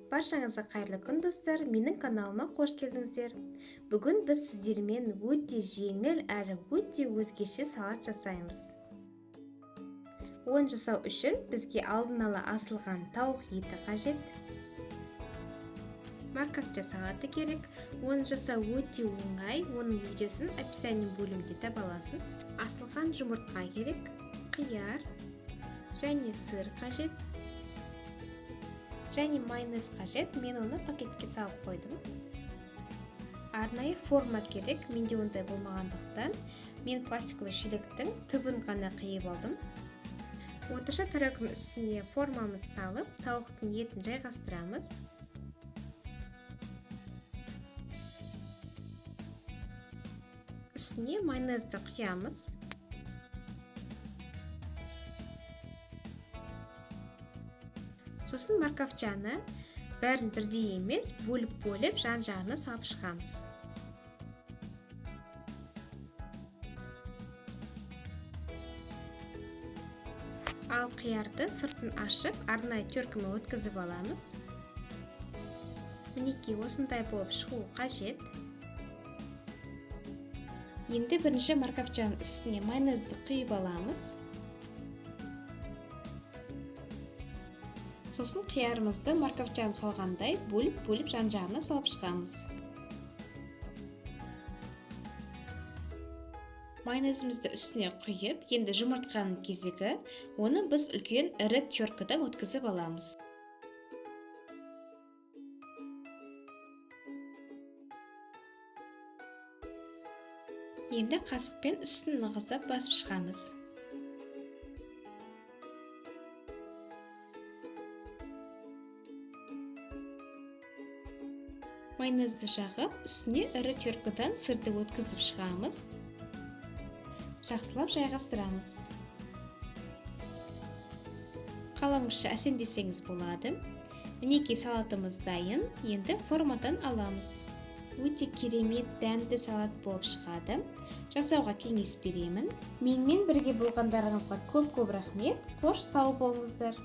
Баршаңызға қайырлы күн достар, менің каналыма қош келдіңіздер. Бүгін біз сіздермен өте жеңіл әрі өте өзгеше салат жасаймыз. Оны жасау үшін бізге алдын ала асылған тауық еті қажет. Морковча салаты керек. Оны жасау өте оңай, оның видеосын описание бөлімінде таба аласыз. Асылған жұмыртқа керек, қияр және сыр қажет. Және майонез қажет, мен оны пакетке салып қойдым. Арнайы форма керек, менде ондай болмағандықтан, мен пластиковый шелектің түбін ғана қиып алдым. Орташа тарелканың үстіне формамыз салып, тауықтың етін жайғастырамыз. Үстіне майонезді құямыз. Сосын морковчаны бәрін бірдей емес, бөліп жан-жағына салып шығамыз. Ал қиярды сыртын ашып, арнайы теркіме өткізіп аламыз. Мінекей осындай болып шығуы қажет. Енді бірінші морковчаның үстіне майонезді құйып аламыз. Сосын қиярымызды морковчаны салғандай бөліп жан-жағына салып шығамыз. Майонезімізді үстіне құйып, енді жұмыртқаның кезегі, оны біз үлкен ірі теркіде өткізіп аламыз. Енді қасықпен үстін нығыздап басып шығамыз. Майонезді жағып, үстіне ірі теркіден сырды өткізіп шығамыз. Жақсылап жайғастырамыз. Қаламызша әсемдесеңіз болады. Мінекей салатымыз дайын, енді формадан аламыз. Өте керемет дәмді салат болып шығады. Жасауға кеңес беремін. Менімен бірге болғандарыңызға көп рахмет. Қош сау болыңыздар.